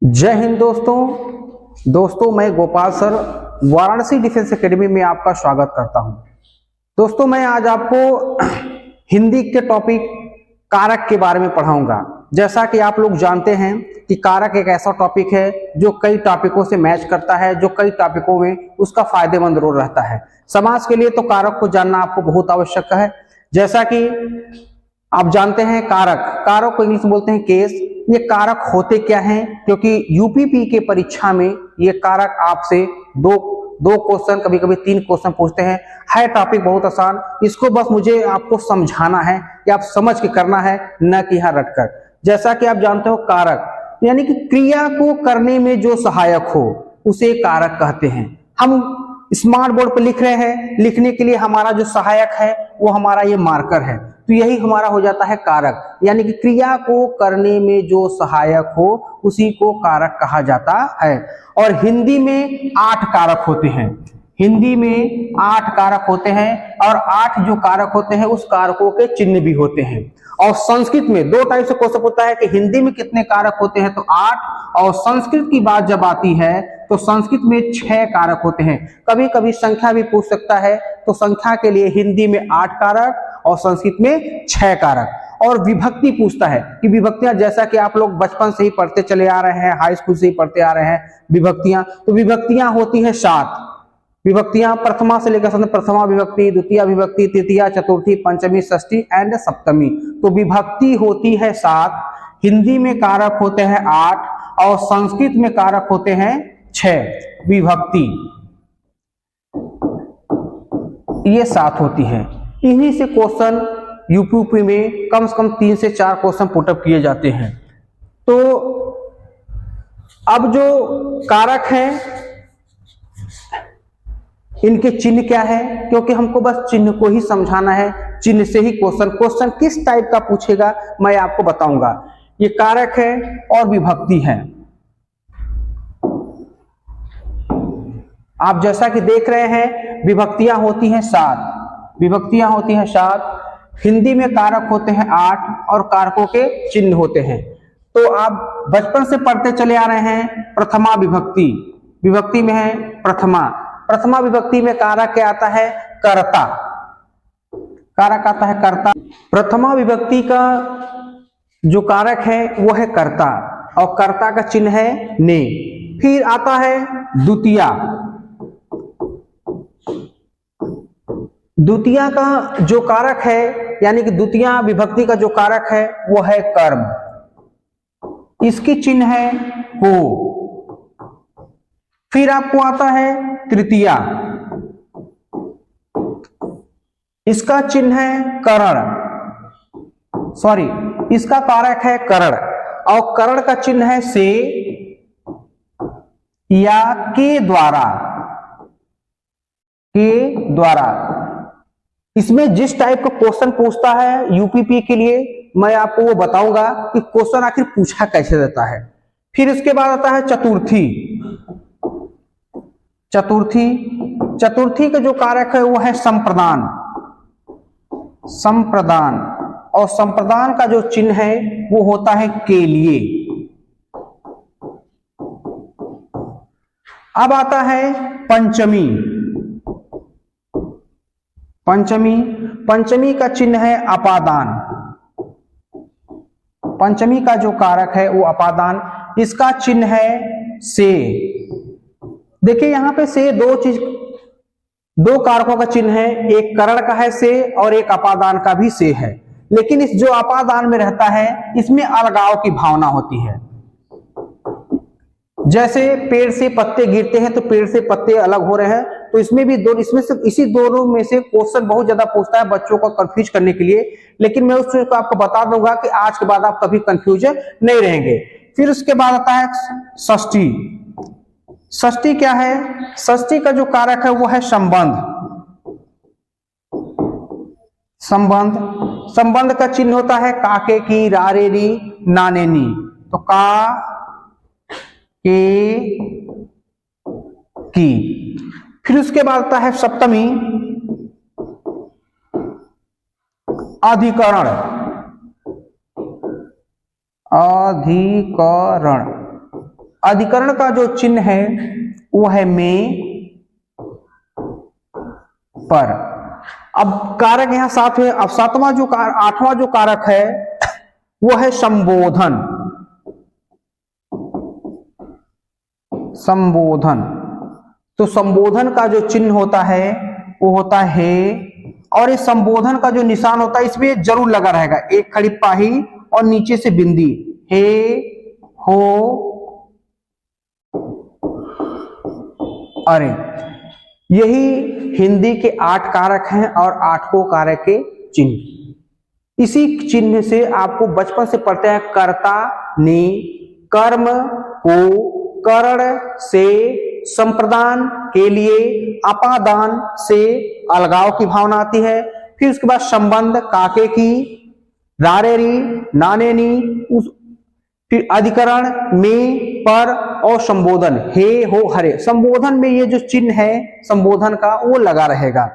जय हिंद दोस्तों मैं Gopal sir Varanasi defence academy में आपका स्वागत करता हूं। दोस्तों मैं आज आपको हिंदी के टॉपिक कारक के बारे में पढ़ाऊंगा। जैसा कि आप लोग जानते हैं कि कारक एक ऐसा टॉपिक है जो कई टॉपिकों से मैच करता है, जो कई टॉपिकों में उसका फायदेमंद रोल रहता है। समाज के लिए तो कारक को जानना आपको बहुत आवश्यक है। जैसा कि आप जानते हैं कारक को इंग्लिश में बोलते हैं केस। ये कारक होते क्या हैं, क्योंकि यूपीपी के परीक्षा में ये कारक आपसे दो क्वेश्चन, कभी कभी 3 क्वेश्चन पूछते हैं। है टॉपिक बहुत आसान, इसको बस मुझे आपको समझाना है कि आप समझ के करना है, न कि यहाँ रटकर। जैसा कि आप जानते हो कारक यानी कि क्रिया को करने में जो सहायक हो उसे कारक कहते हैं। हम स्मार्ट बोर्ड पर लिख रहे हैं, लिखने के लिए हमारा जो सहायक है वो हमारा ये मार्कर है, तो यही हमारा हो जाता है कारक। यानी कि क्रिया को करने में जो सहायक हो उसी को कारक कहा जाता है। और हिंदी में 8 कारक होते हैं। हिंदी में 8 कारक होते हैं और 8 जो कारक होते हैं उस कारकों के चिन्ह भी होते हैं। और संस्कृत में 2 टाइप से क्वेश्चन होता है कि हिंदी में कितने कारक होते हैं, तो 8, और संस्कृत की बात जब आती है तो संस्कृत में 6 कारक होते हैं। कभी कभी संख्या भी पूछ सकता है, तो संख्या के लिए हिंदी में 8 कारक और संस्कृत में 6 कारक। और विभक्ति पूछता है कि विभक्तियां, जैसा कि आप लोग बचपन से ही पढ़ते चले आ रहे हैं, हाई स्कूल से ही पढ़ते आ रहे हैं विभक्तियां, तो विभक्तियां होती हैं 7 विभक्तियां। प्रथमा से लेकर प्रथमा विभक्ति, द्वितीय विभक्ति, तृतीया, चतुर्थी, पंचमी, षष्ठी एंड सप्तमी। तो विभक्ति होती है 7। हिंदी में कारक होते हैं 8 और संस्कृत में कारक होते हैं 6। विभक्ति ये 7 होती है। इन्हीं से क्वेश्चन यूपीपी में कम से कम 3 से 4 क्वेश्चन पुटअप किए जाते हैं। तो अब जो कारक हैं इनके चिन्ह क्या है, क्योंकि हमको बस चिन्ह को ही समझाना है। चिन्ह से ही क्वेश्चन किस टाइप का पूछेगा मैं आपको बताऊंगा। ये कारक है और विभक्ति है। आप जैसा कि देख रहे हैं विभक्तियां होती हैं 7। हिंदी में कारक होते हैं 8 और कारकों के चिन्ह होते हैं। तो आप बचपन से पढ़ते चले आ रहे हैं प्रथमा विभक्ति में है प्रथमा विभक्ति में कारक क्या आता है, कर्ता। कारक आता है कर्ता। प्रथमा विभक्ति का जो कारक है वो है कर्ता और कर्ता का चिन्ह है ने। फिर आता है द्वितीया का जो कारक है, यानी कि द्वितीया विभक्ति का जो कारक है वो है कर्म। इसकी चिन्ह है को। फिर आपको आता है तृतीया, इसका चिन्ह है करण, इसका कारक है करण और करण का चिन्ह है से या के द्वारा। इसमें जिस टाइप का क्वेश्चन पूछता है यूपीपी के लिए मैं आपको वो बताऊंगा कि क्वेश्चन आखिर पूछा कैसे जाता है। फिर इसके बाद आता है चतुर्थी का जो कारक है वो है संप्रदान और संप्रदान का जो चिन्ह है वो होता है के लिए। अब आता है पंचमी का चिन्ह है अपादान। पंचमी का जो कारक है वो अपादान, इसका चिन्ह है से। देखिए यहां पे से दो कारकों का चिन्ह है, एक करण का है से और एक अपादान का भी से है। लेकिन इस जो अपादान में रहता है इसमें अलगाव की भावना होती है। जैसे पेड़ से पत्ते गिरते हैं तो पेड़ से पत्ते अलग हो रहे हैं, तो इसमें भी इसमें से इसी दोनों में से क्वेश्चन बहुत ज्यादा पूछता है बच्चों को कंफ्यूज करने के लिए। लेकिन मैं उस चीज को आपको बता दूंगा कि आज के बाद आप कभी कंफ्यूज नहीं रहेंगे। फिर उसके बाद आता है षष्ठी क्या है, षष्ठी का जो कारक है वो है संबंध का चिन्ह होता है काके की, रारे री, नाने नी। तो का के की। फिर उसके बाद आता है सप्तमी अधिकरण। अधिकरण का जो चिन्ह है वो है में पर। अब कारक यहां सात है। अब आठवां जो कारक है वो है संबोधन। संबोधन, तो संबोधन का जो चिन्ह होता है वो होता है, और इस संबोधन का जो निशान होता है इसमें जरूर लगा रहेगा एक खड़ी पाही और नीचे से बिंदी, हे, हो, अरे। यही हिंदी के 8 कारक हैं और 8 कारक के चिन्ह। इसी चिन्ह से आपको बचपन से पढ़ते हैं कर्ता ने कर्म को करण से संप्रदान के लिए अपादान से अलगाव की भावना आती है। फिर उसके बाद संबंध काके की, रारेरी, नानेनी, फिर अधिकरण में, पर और संबोधन हे, हो, हरे। संबोधन में ये जो चिन्ह है संबोधन का वो लगा रहेगा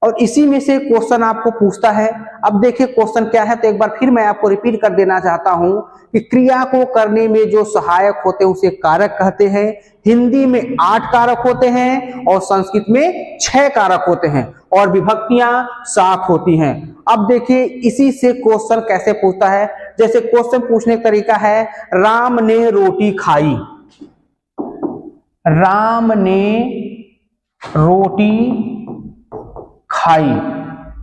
और इसी में से क्वेश्चन आपको पूछता है। अब देखिए क्वेश्चन क्या है, तो एक बार फिर मैं आपको रिपीट कर देना चाहता हूं कि क्रिया को करने में जो सहायक होते हैं उसे कारक कहते हैं। हिंदी में 8 कारक होते हैं और संस्कृत में 6 कारक होते हैं और विभक्तियां 7 होती हैं। अब देखिए इसी से क्वेश्चन कैसे पूछता है। जैसे क्वेश्चन पूछने का तरीका है, राम ने रोटी खाई। राम ने रोटी खाई।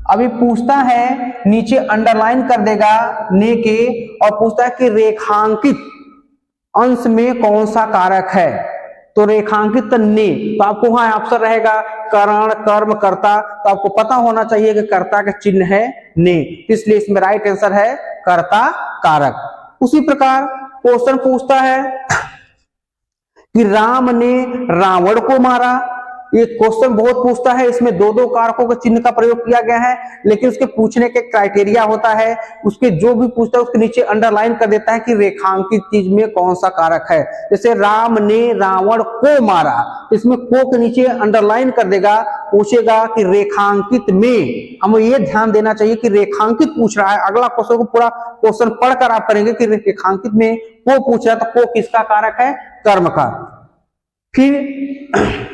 अभी पूछता है, नीचे अंडरलाइन कर देगा ने के और पूछता है कि रेखांकित अंश में कौन सा कारक है, तो रेखांकित ने, तो आपको वहां ऑप्शन रहेगा करण, कर्म, कर्ता, तो आपको पता होना चाहिए कि कर्ता का चिन्ह है ने, इसलिए इसमें राइट आंसर है कर्ता कारक। उसी प्रकार क्वेश्चन पूछता है कि राम ने रावण को मारा। ये क्वेश्चन बहुत पूछता है, इसमें 2-2 कारकों के चिन्ह का प्रयोग किया गया है, लेकिन उसके पूछने के क्राइटेरिया होता है, उसके जो भी पूछता है उसके नीचे अंडरलाइन कर देता है कि रेखांकित चीज में कौन सा कारक है। जैसे राम ने रावण को मारा, इसमें को के नीचे अंडरलाइन कर देगा, पूछेगा कि रेखांकित में। हमें ये ध्यान देना चाहिए कि रेखांकित पूछ रहा है। अगला क्वेश्चन को पूरा क्वेश्चन पढ़कर आप करेंगे कि रेखांकित में को पूछ रहा है, तो को किसका कारक है, कर्म का। फिर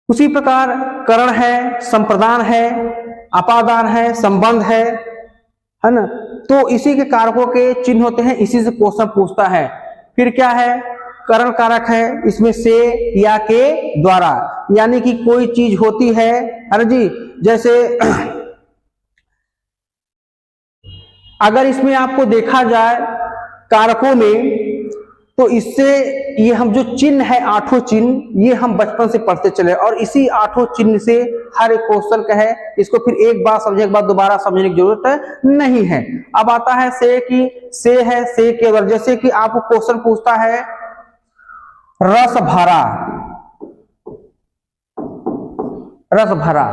उसी प्रकार करण है, संप्रदान है, अपादान है, संबंध है ना, तो इसी के कारकों के चिन्ह होते हैं, इसी से क्वेश्चन पूछता है। फिर क्या है, करण कारक है, इसमें से या के द्वारा, यानी कि कोई चीज होती है ना जी, जैसे अगर इसमें आपको देखा जाए कारकों में, तो इससे ये हम जो चिन्ह है 8 चिन्ह, ये हम बचपन से पढ़ते चले और इसी 8 चिन्ह से हर एक क्वेश्चन का है, इसको फिर एक बार समझने के बाद दोबारा समझने की जरूरत नहीं है। अब आता है से की, से है, से के अगर, जैसे कि आपको क्वेश्चन पूछता है रस भरा, रस भरा,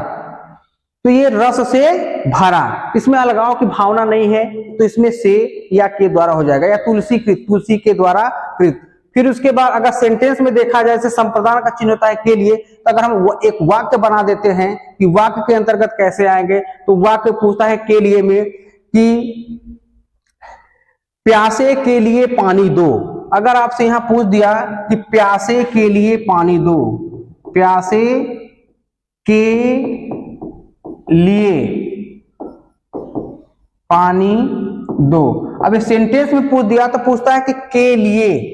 तो ये रस से भरा, इसमें अलगाव की भावना नहीं है, तो इसमें से या के द्वारा हो जाएगा, या तुलसी कृत, तुलसी के द्वारा कृत। फिर उसके बाद अगर सेंटेंस में देखा जाए, जैसे संप्रदान का चिन्ह होता है के लिए, तो अगर हम एक वाक्य बना देते हैं कि वाक्य के अंतर्गत कैसे आएंगे, तो वाक्य पूछता है के लिए में कि प्यासे के लिए पानी दो। अगर आपसे यहां पूछ दिया कि प्यासे के लिए पानी दो, प्यासे के लिए पानी दो। अब इस सेंटेंस में पूछ दिया तो पूछता है कि के लिए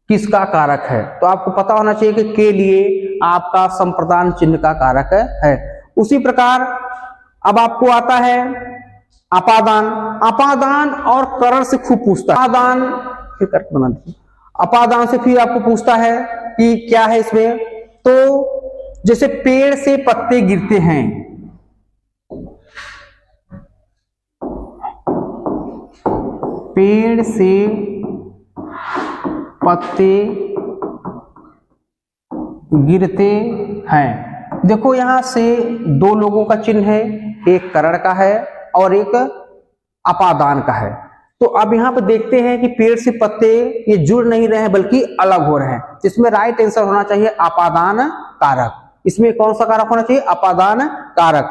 किसका कारक है, तो आपको पता होना चाहिए कि के लिए आपका संप्रदान चिन्ह का कारक है। उसी प्रकार अब आपको आता है अपादान। अपादान और करण से खूब पूछता है। अपादान फिर करके बना दीजिए। अपादान से फिर आपको पूछता है कि क्या है इसमें, तो जैसे पेड़ से पत्ते गिरते हैं, पेड़ से पत्ते गिरते हैं। देखो यहां से 2 लोगों का चिन्ह है, एक करण का है और एक अपादान का है। तो अब यहां पर देखते हैं कि पेड़ से पत्ते ये जुड़ नहीं रहे हैं बल्कि अलग हो रहे हैं। इसमें राइट आंसर होना चाहिए अपादान कारक। इसमें कौन सा कारक होना चाहिए, अपादान कारक,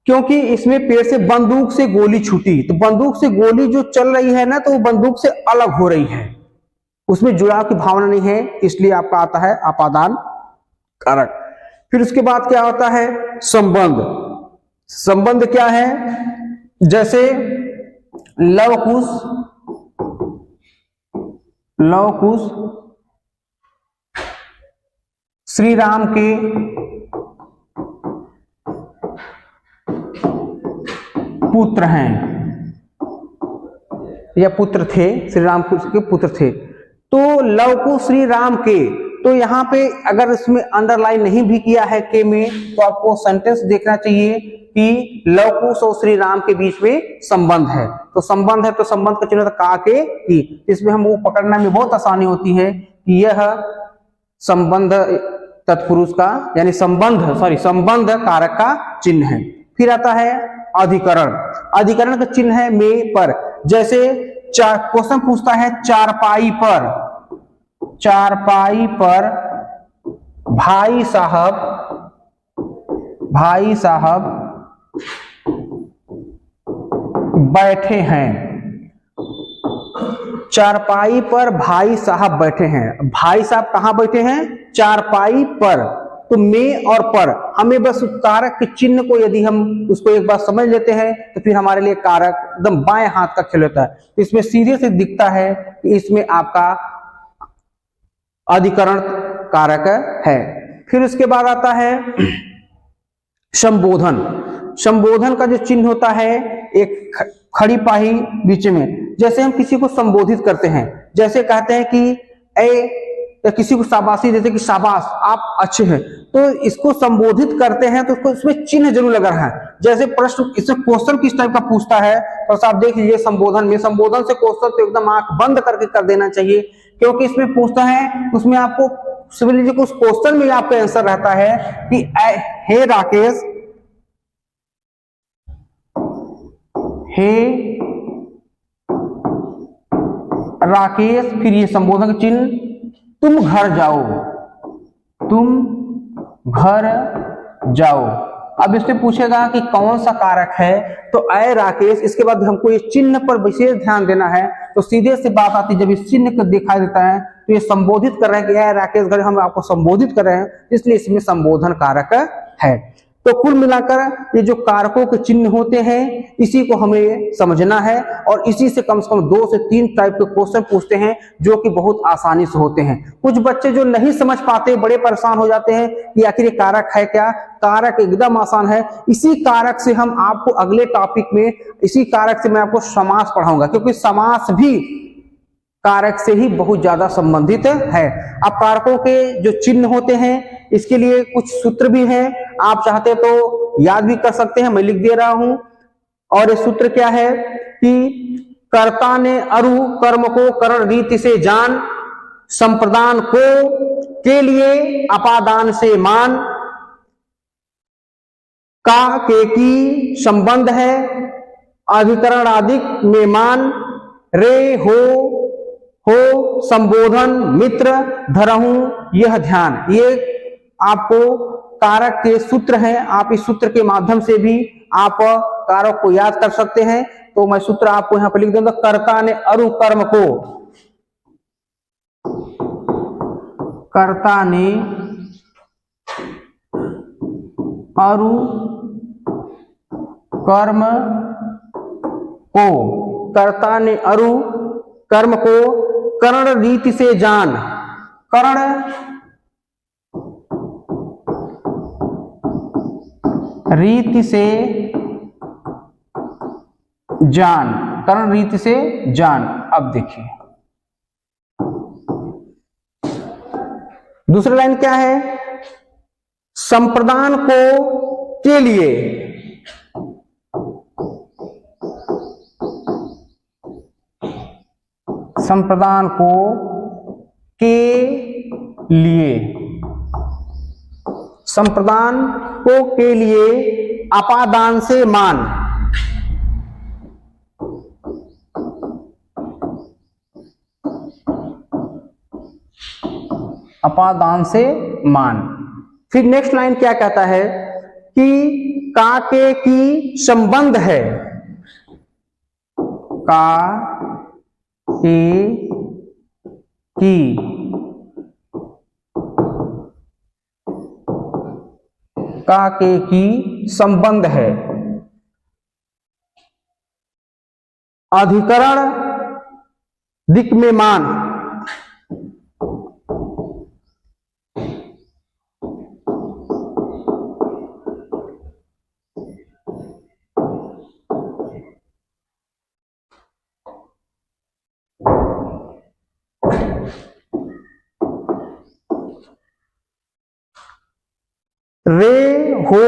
क्योंकि इसमें पेड़ से बंदूक से गोली छूटी, तो बंदूक से गोली जो चल रही है ना, तो वो बंदूक से अलग हो रही है, उसमें जुड़ाव की भावना नहीं है, इसलिए आपका आता है अपादान कारक। फिर उसके बाद क्या होता है, संबंध। संबंध क्या है, जैसे लव कुश श्री राम के पुत्र हैं या पुत्र थे, श्री राम के पुत्र थे। तो लव कुश श्री राम के, तो यहाँ पे अगर इसमें अंडरलाइन नहीं भी किया है के में, तो आपको सेंटेंस देखना चाहिए कि लव कुश और श्री राम के बीच में संबंध है। तो संबंध है तो संबंध का चिन्ह का के की, इसमें हम वो पकड़ने में बहुत आसानी होती है कि यह संबंध तत्पुरुष का यानी संबंध कारक का चिन्ह है। फिर आता है अधिकरण। अधिकरण का चिन्ह है में पर। जैसे क्वेश्चन पूछता है चारपाई पर भाई साहब बैठे हैं। चारपाई पर भाई साहब बैठे हैं। भाई साहब कहां बैठे हैं, चारपाई पर। तो में और पर, हमें बस कारक के चिन्ह को यदि हम उसको एक बार समझ लेते हैं तो फिर हमारे लिए कारक एकदम बाएं हाथ का खेल होता है। तो इसमें सीधे से दिखता है कि इसमें आपका अधिकरण कारक है। फिर उसके बाद आता है संबोधन। संबोधन का जो चिन्ह होता है एक खड़ी पाही बीच में। जैसे हम किसी को संबोधित करते हैं, जैसे कहते हैं कि ए, या किसी को शाबाशी देते कि शाबाश आप अच्छे हैं, तो इसको संबोधित करते हैं तो उसको इसमें चिन्ह जरूर लगा है। जैसे प्रश्न इसमें क्वेश्चन किस टाइप का पूछता है तो आप देख लीजिए संबोधन में। संबोधन से क्वेश्चन तो एकदम आंख बंद करके कर देना चाहिए, क्योंकि इसमें पूछता है उसमें आपको समझ लीजिए उस क्वेश्चन में आपका आंसर रहता है कि हे राकेश, फिर ये संबोधन का चिन्ह तुम घर जाओ। अब इससे पूछेगा कि कौन सा कारक है, तो अय राकेश, इसके बाद हमको ये चिन्ह पर विशेष ध्यान देना है। तो सीधे से बात आती है, जब इस चिन्ह को दिखाई देता है तो ये संबोधित कर रहे हैं कि अय राकेश घर, हम आपको संबोधित कर रहे हैं, इसलिए इसमें संबोधन कारक है। तो कुल मिलाकर ये जो कारकों के चिन्ह होते हैं इसी को हमें समझना है, और इसी से कम 2 से 3 टाइप के क्वेश्चन पूछते हैं जो कि बहुत आसानी से होते हैं। कुछ बच्चे जो नहीं समझ पाते बड़े परेशान हो जाते हैं कि आखिर ये कारक है क्या। कारक एकदम आसान है। इसी कारक से हम आपको अगले टॉपिक में, इसी कारक से मैं आपको समास पढ़ाऊंगा, क्योंकि समास भी कारक से ही बहुत ज्यादा संबंधित है। अब कारकों के जो चिन्ह होते हैं इसके लिए कुछ सूत्र भी हैं, आप चाहते तो याद भी कर सकते हैं, मैं लिख दे रहा हूं। और ये सूत्र क्या है कि कर्ता ने अरु कर्म को करण रीति से जान, संप्रदान को के लिए अपादान से मान, का के की संबंध है, अधिकरण आदि में मान, रे हो संबोधन मित्र धरहूं यह ध्यान। ये आपको कारक के सूत्र हैं, आप इस सूत्र के माध्यम से भी आप कारक को याद कर सकते हैं। तो मैं सूत्र आपको यहां पर लिख दूंगा, कर्ता ने अरु कर्म को, कर्ता ने अरु कर्म को, कर्ता ने अरु कर्म को करण रीति से जान, करण रीति से जान, करण रीति से जान। अब देखिए दूसरी लाइन क्या है, संप्रदान को के लिए, संप्रदान को के लिए, संप्रदान को के लिए अपादान से मान, अपादान से मान। फिर नेक्स्ट लाइन क्या कहता है कि का के की संबंध है, का के का के की संबंध है। अधिकरण दिक् में मान, रे हो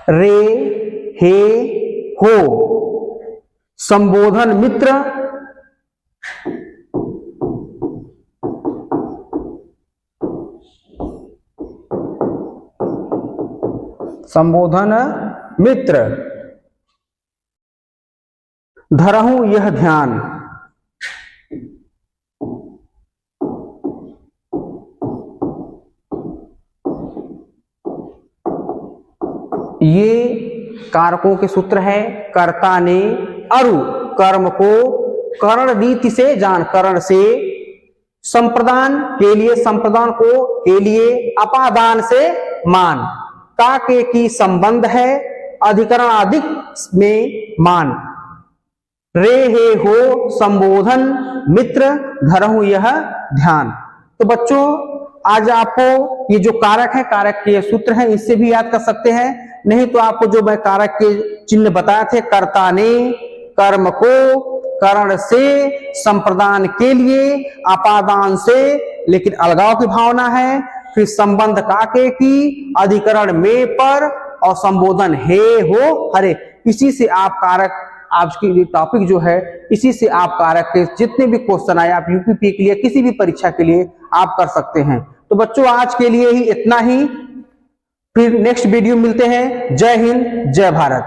रे हे हो संबोधन मित्र संबोधन मित्र। धरहूं यह ध्यान, ये कारकों के सूत्र है। कर्ता ने अरु कर्म को करण रीति से जान, करण से संप्रदान के लिए, संप्रदान को के लिए अपादान से मान, का के की संबंध है, अधिकरण अधिक में मान, रे हे हो संबोधन मित्र, धरहूं यह ध्यान। तो बच्चों आज आपको ये जो कारक है, कारक के सूत्र हैं, इससे भी याद कर सकते हैं। नहीं तो आपको जो मैं कारक के चिन्ह बताए थे, कर्ता ने कर्म को करण से, संप्रदान के लिए, अपादान से, लेकिन अलगाव की भावना है, फिर संबंध काके की, अधिकरण में पर, और संबोधन हे हो हरे। इसी से आप कारक, आज की टॉपिक जो है, इसी से आप कारक के जितने भी क्वेश्चन आए, आप यूपीपी के लिए, किसी भी परीक्षा के लिए आप कर सकते हैं। तो बच्चों आज के लिए ही इतना ही, फिर नेक्स्ट वीडियो मिलते हैं। जय हिंद, जय भारत।